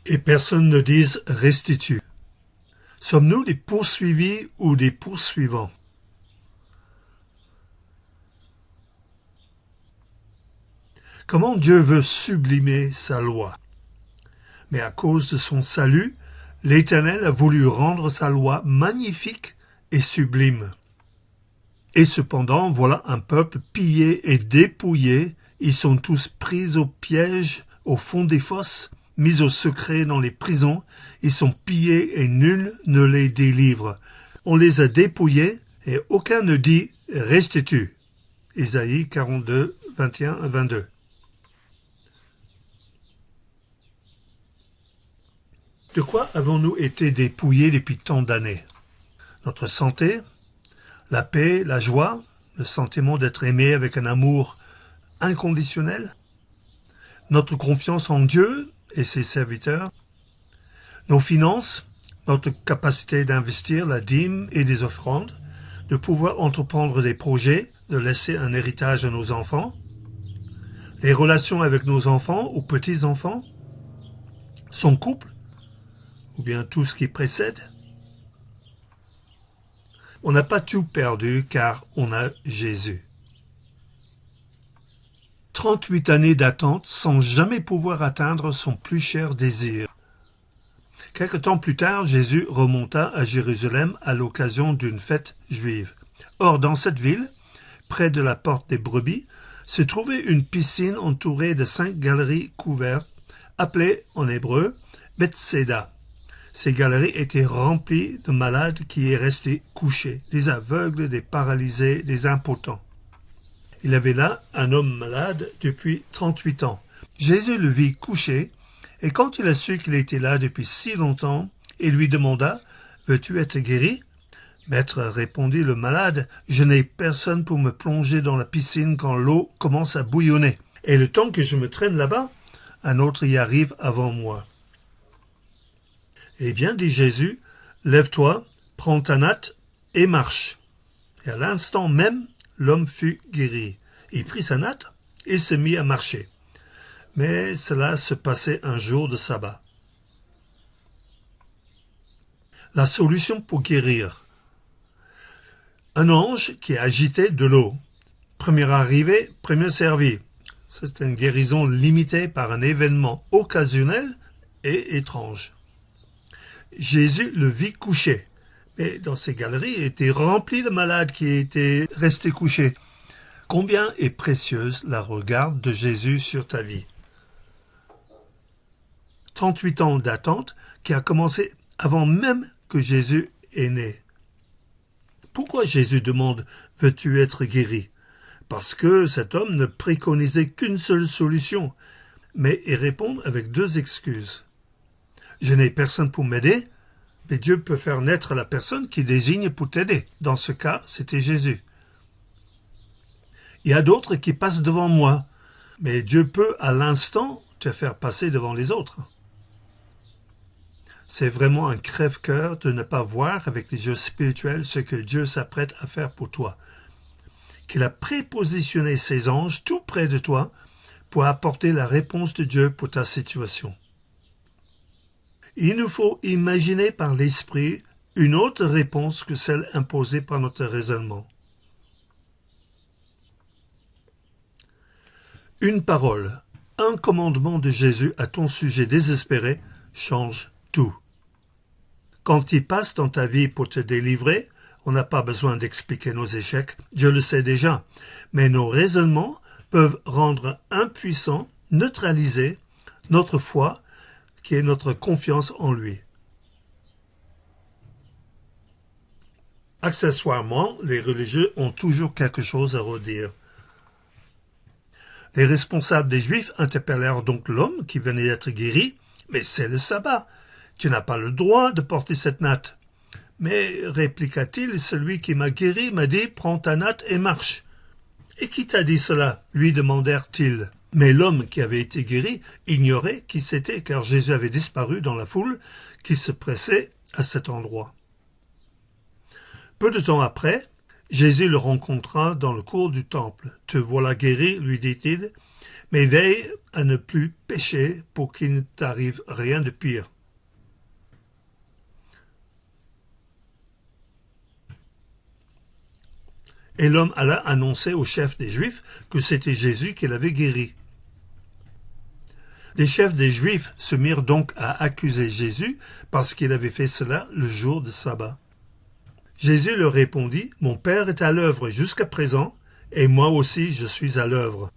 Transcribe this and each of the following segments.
et personne ne dise « restitue ». Sommes-nous des poursuivis ou des poursuivants? Comment Dieu veut sublimer sa loi? Mais à cause de son salut, l'Éternel a voulu rendre sa loi magnifique et sublime. Et cependant, voilà un peuple pillé et dépouillé, ils sont tous pris au piège, au fond des fosses, mis au secret dans les prisons, ils sont pillés et nul ne les délivre. On les a dépouillés et aucun ne dit « restitue ». Isaïe 42, 21 à 22. De quoi avons-nous été dépouillés depuis tant d'années? Notre santé, la paix, la joie, le sentiment d'être aimé avec un amour inconditionnel, notre confiance en Dieu et ses serviteurs, nos finances, notre capacité d'investir la dîme et des offrandes, de pouvoir entreprendre des projets, de laisser un héritage à nos enfants, les relations avec nos enfants ou petits-enfants, son couple, ou bien tout ce qui précède. On n'a pas tout perdu car on a Jésus. 38 années d'attente sans jamais pouvoir atteindre son plus cher désir. Quelque temps plus tard, Jésus remonta à Jérusalem à l'occasion d'une fête juive. Or, dans cette ville, près de la porte des brebis, se trouvait une piscine entourée de 5 galeries couvertes, appelées en hébreu Bethséda. Ces galeries étaient remplies de malades qui y restaient couchés, des aveugles, des paralysés, des impotents. Il avait là un homme malade depuis 38 ans. Jésus le vit couché, et quand il a su qu'il était là depuis si longtemps, il lui demanda « Veux-tu être guéri ?» Maître, répondit le malade, « Je n'ai personne pour me plonger dans la piscine quand l'eau commence à bouillonner. Et le temps que je me traîne là-bas, un autre y arrive avant moi. » Eh bien, dit Jésus, « Lève-toi, prends ta natte et marche. » Et à l'instant même, l'homme fut guéri. Il prit sa natte et se mit à marcher. Mais cela se passait un jour de sabbat. La solution pour guérir. Un ange qui agitait de l'eau. Premier arrivé, premier servi. C'est une guérison limitée par un événement occasionnel et étrange. Jésus le vit couché. Mais dans ces galeries étaient remplies de malades qui étaient restés couchés. Combien est précieuse la regarde de Jésus sur ta vie? 38 ans d'attente qui a commencé avant même que Jésus est né. Pourquoi Jésus demande « Veux-tu être guéri ?» Parce que cet homme ne préconisait qu'une seule solution, mais il répond avec 2 excuses. « Je n'ai personne pour m'aider », mais Dieu peut faire naître la personne qui désigne pour t'aider. Dans ce cas, c'était Jésus. Il y a d'autres qui passent devant moi, mais Dieu peut à l'instant te faire passer devant les autres. C'est vraiment un crève-cœur de ne pas voir avec les yeux spirituels ce que Dieu s'apprête à faire pour toi. Qu'il a prépositionné ses anges tout près de toi pour apporter la réponse de Dieu pour ta situation. Il nous faut imaginer par l'esprit une autre réponse que celle imposée par notre raisonnement. Une parole, un commandement de Jésus à ton sujet désespéré change tout. Quand il passe dans ta vie pour te délivrer, on n'a pas besoin d'expliquer nos échecs, Dieu le sait déjà, mais nos raisonnements peuvent rendre impuissants, neutraliser notre foi, qui est notre confiance en lui. Accessoirement, les religieux ont toujours quelque chose à redire. Les responsables des Juifs interpellèrent donc l'homme qui venait d'être guéri. « Mais c'est le sabbat. Tu n'as pas le droit de porter cette natte. » « Mais, répliqua-t-il, celui qui m'a guéri m'a dit « Prends ta natte et marche. » « Et qui t'a dit cela ?» lui demandèrent-ils. Mais l'homme qui avait été guéri ignorait qui c'était, car Jésus avait disparu dans la foule qui se pressait à cet endroit. Peu de temps après, Jésus le rencontra dans le cour du temple. « Te voilà guéri, lui dit-il, Mais veille à ne plus pécher pour qu'il ne t'arrive rien de pire. Et l'homme alla annoncer au chef des Juifs que c'était Jésus qui l'avait guéri. Les chefs des Juifs se mirent donc à accuser Jésus parce qu'il avait fait cela le jour de sabbat. Jésus leur répondit, « Mon Père est à l'œuvre jusqu'à présent, et moi aussi je suis à l'œuvre. »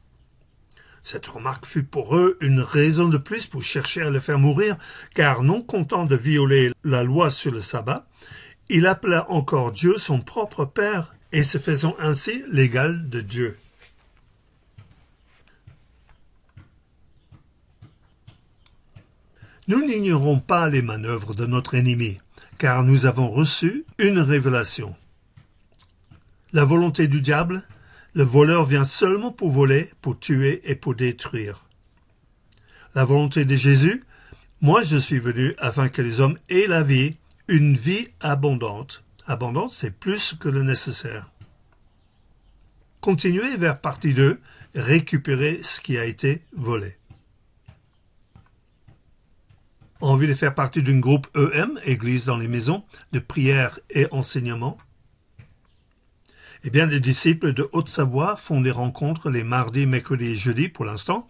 Cette remarque fut pour eux une raison de plus pour chercher à le faire mourir, car non content de violer la loi sur le sabbat, il appela encore Dieu son propre Père, et se faisant ainsi l'égal de Dieu. Nous n'ignorons pas les manœuvres de notre ennemi, car nous avons reçu une révélation. La volonté du diable, le voleur vient seulement pour voler, pour tuer et pour détruire. La volonté de Jésus, moi je suis venu afin que les hommes aient la vie, une vie abondante. Abondante, c'est plus que le nécessaire. Continuez vers partie 2, récupérer ce qui a été volé. Envie de faire partie d'un groupe EM, Église dans les maisons, de prière et enseignement? Eh bien, les disciples de Haute-Savoie font des rencontres les mardis, mercredis et jeudis pour l'instant,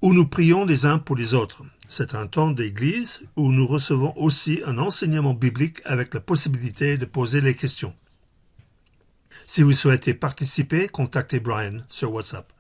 où nous prions les uns pour les autres. C'est un temps d'église où nous recevons aussi un enseignement biblique avec la possibilité de poser les questions. Si vous souhaitez participer, contactez Brian sur WhatsApp.